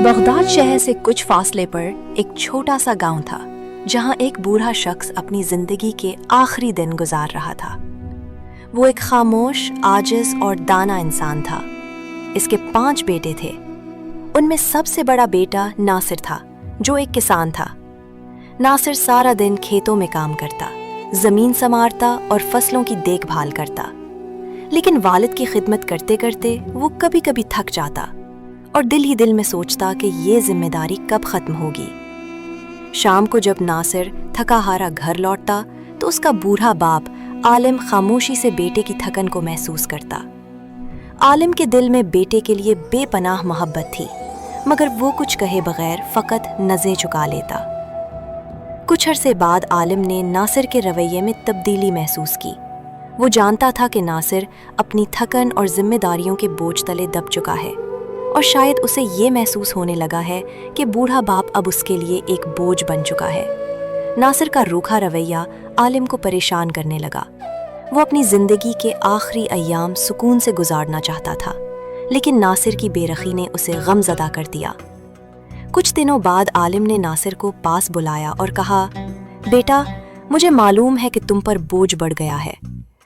Baghdad शहर से कुछ फासले पर एक छोटा सा गांव था जहां एक बूढ़ा शख्स अपनी जिंदगी के आखिरी दिन गुजार रहा था। वो एक खामोश, आजिज और दाना इंसान था। इसके 5 बेटे थे। उनमें सबसे बड़ा बेटा नासिर था, जो एक किसान था। नासिर सारा दिन खेतों में काम करता, जमीन संवारता और फसलों की देखभाल करता। लेकिन वालिद की खिदमत करते करते वो कभी कभी थक जाता और दिल ही दिल में सोचता कि ये जिम्मेदारी कब खत्म होगी। शाम को जब नासिर थका हारा घर लौटता तो उसका बूढ़ा बाप आलिम खामोशी से बेटे की थकन को महसूस करता। आलिम के दिल में बेटे के लिए बेपनाह मोहब्बत थी, मगर वो कुछ कहे बगैर फकत नज़रें झुका लेता। कुछ अरसे बाद आलिम ने नासिर के रवैये में तब्दीली महसूस की। वो जानता था कि नासिर अपनी थकन और जिम्मेदारियों के बोझ तले दब चुका है, और शायद उसे ये महसूस होने लगा है कि बूढ़ा बाप अब उसके लिए एक बोझ बन चुका है। नासिर का रूखा रवैया आलिम को परेशान करने लगा। वो अपनी जिंदगी के आखिरी अय्याम सुकून से गुजारना चाहता था, लेकिन नासिर की बेरखी ने उसे गमज़दा कर दिया। कुछ दिनों बाद आलिम ने नासिर को पास बुलाया और कहा, बेटा, मुझे मालूम है कि तुम पर बोझ बढ़ गया है।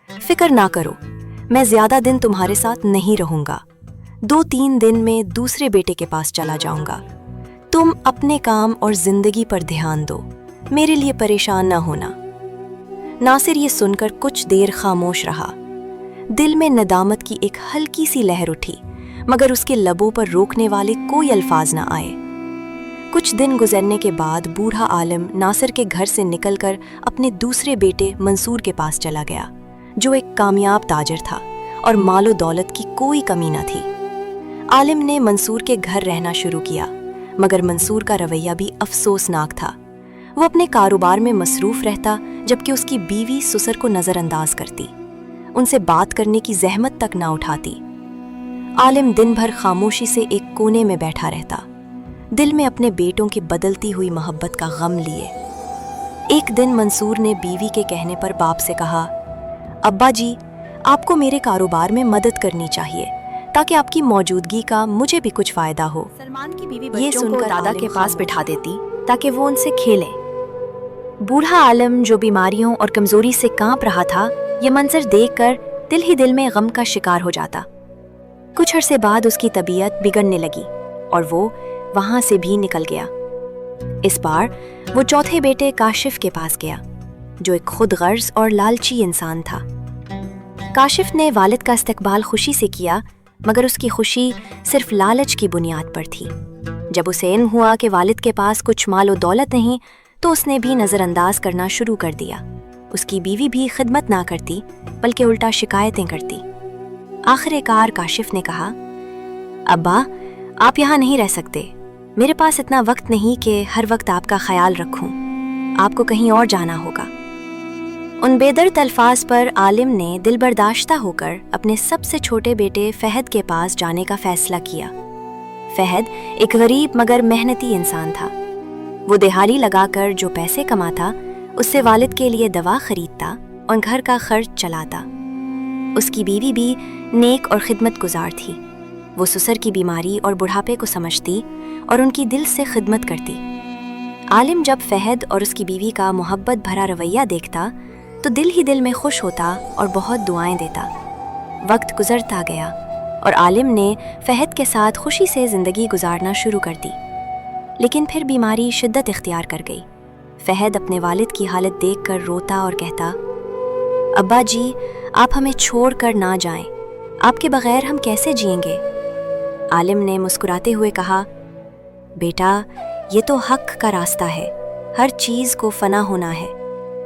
फिक्र ना करो, मैं ज़्यादा दिन तुम्हारे साथ नहीं रहूँगा। 2-3 दिन में दूसरे बेटे के पास चला जाऊँगा। तुम अपने काम और ज़िंदगी पर ध्यान दो, मेरे लिए परेशान ना होना। नासिर ये सुनकर कुछ देर खामोश रहा। दिल में नदामत की एक हल्की सी लहर उठी, मगर उसके लबों पर रोकने वाले कोई अल्फाज ना आए। कुछ दिन गुजरने के बाद बूढ़ा आलिम नासिर के घर से निकलकर अपने दूसरे बेटे मंसूर के पास चला गया, जो एक कामयाब ताजिर था और मालो दौलत की कोई कमी न थी। आलिम ने मंसूर के घर रहना शुरू किया, मगर मंसूर का रवैया भी अफसोसनाक था। वो अपने कारोबार में मसरूफ रहता, जबकि उसकी बीवी ससुर को नज़रअंदाज करती, उनसे बात करने की जहमत तक ना उठाती। आलिम दिन भर खामोशी से एक कोने में बैठा रहता, दिल में अपने बेटों की बदलती हुई मोहब्बत का गम लिए। एक दिन मंसूर ने बीवी के कहने पर बाप से कहा, अब्बा जी, आपको मेरे कारोबार में मदद करनी चाहिए ताकि आपकी मौजूदगी का मुझे भी कुछ फायदा हो। सलमान की बीवी ये बच्चों को सुनकर दादा आलिम के पास बिठा खामोश देती ताकि वो उनसे खेलें। बूढ़ा आलिम, जो बीमारियों और कमजोरी से कांप रहा था, ये मंजर देखकर दिल ही दिल में गम का शिकार हो जाता। कुछ अरसे बाद उसकी तबीयत बिगड़ने लगी और वो वहां से भी निकल गया। इस बार वो चौथे बेटे काशिफ के पास गया, जो एक खुद गर्ज और लालची इंसान था। काशिफ ने वालिद का इस्तकबाल खुशी से किया, मगर उसकी खुशी सिर्फ लालच की बुनियाद पर थी। जब उसे इल्म हुआ कि वालिद के पास कुछ मालो दौलत नहीं, तो उसने भी नज़रअंदाज करना शुरू कर दिया। उसकी बीवी भी खिदमत ना करती, बल्कि उल्टा शिकायतें करती। आखिरकार काशिफ ने कहा, अब्बा, आप यहाँ नहीं रह सकते। मेरे पास इतना वक्त नहीं कि हर वक्त आपका ख्याल रखूं। आपको कहीं और जाना होगा। उन बेदर्द अल्फाज पर आलिम ने दिल बर्दाश्ता होकर अपने सबसे छोटे बेटे फहद के पास जाने का फैसला किया। फहद एक गरीब मगर मेहनती इंसान था। वो दिहाड़ी लगाकर जो पैसे कमाता, उससे वालिद के लिए दवा खरीदता और घर का खर्च चलाता। उसकी बीवी भी नेक और खिदमत गुजार थी। वो ससुर की बीमारी और बुढ़ापे को समझती और उनकी दिल से खिदमत करती। आलिम जब फहद और उसकी बीवी का मोहब्बत भरा रवैया देखता तो दिल ही दिल में खुश होता और बहुत दुआएं देता। वक्त गुजरता गया और आलिम ने फहद के साथ खुशी से ज़िंदगी गुजारना शुरू कर दी। लेकिन फिर बीमारी शिद्दत इख्तियार कर गई। फहद अपने वालिद की हालत देखकर रोता और कहता, अब्बा जी, आप हमें छोड़ कर ना जाएं। आपके बगैर हम कैसे जिएंगे? आलिम ने मुस्कुराते हुए कहा, बेटा, ये तो हक का रास्ता है। हर चीज़ को फना होना है।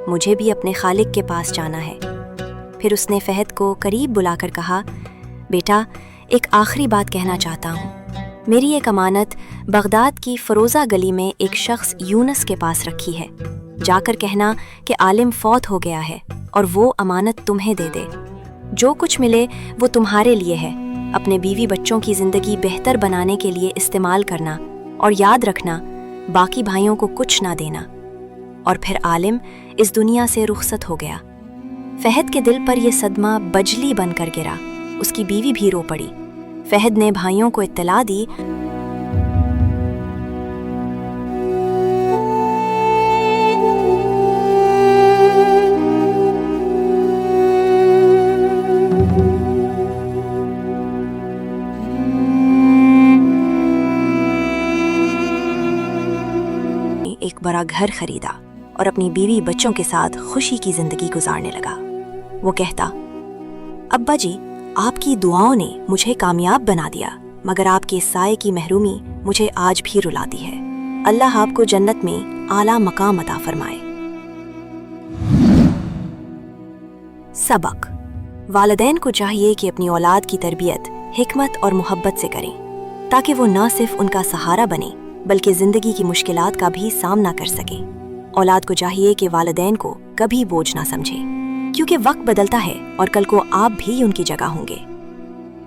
मुझे भी अपने खालिक के पास जाना है। फिर उसने फहद को करीब बुलाकर कहा, बेटा, एक आखिरी बात कहना चाहता हूँ। मेरी एक अमानत बगदाद की फरोज़ा गली में एक शख्स यूनस के पास रखी है। जाकर कहना कि आलिम फौत हो गया है और वो अमानत तुम्हें दे दे। जो कुछ मिले वो तुम्हारे लिए है। अपने बीवी बच्चों की ज़िंदगी बेहतर बनाने के लिए इस्तेमाल करना, और याद रखना, बाकी भाइयों को कुछ ना देना। और फिर आलिम इस दुनिया से रुखसत हो गया। फहद के दिल पर यह सदमा बजली बनकर गिरा। उसकी बीवी भी रो पड़ी। फहद ने भाइयों को इत्तला दी बड़ा घर खरीदा और अपनी बीवी बच्चों के साथ खुशी की जिंदगी गुजारने लगा। वो कहता, अब्बा जी, आपकी दुआओं ने मुझे कामयाब बना दिया, मगर आपके साए की महरूमी मुझे आज भी रुलाती है। अल्लाह आपको जन्नत में आला मकाम अता फरमाए। सबक: वालिदैन को चाहिए कि अपनी औलाद की तरबियत हिकमत और मोहब्बत से करें, ताकि वो न सिर्फ उनका सहारा बने बल्कि ज़िंदगी की मुश्किलात का भी सामना कर सकें। औलाद को चाहिए कि वालिदैन को कभी बोझ ना समझे, क्योंकि वक्त बदलता है और कल को आप भी उनकी जगह होंगे।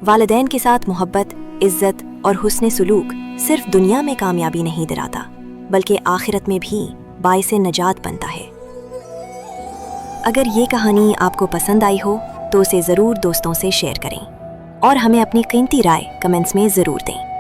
वालिदैन के साथ मोहब्बत, इज्जत और हुस्न सुलूक सिर्फ दुनिया में कामयाबी नहीं दिलाता, बल्कि आखिरत में भी बाइसे नजात बनता है। अगर ये कहानी आपको पसंद आई हो तो उसे ज़रूर दोस्तों से शेयर करें और हमें अपनी कीमती राय कमेंट्स में ज़रूर दें।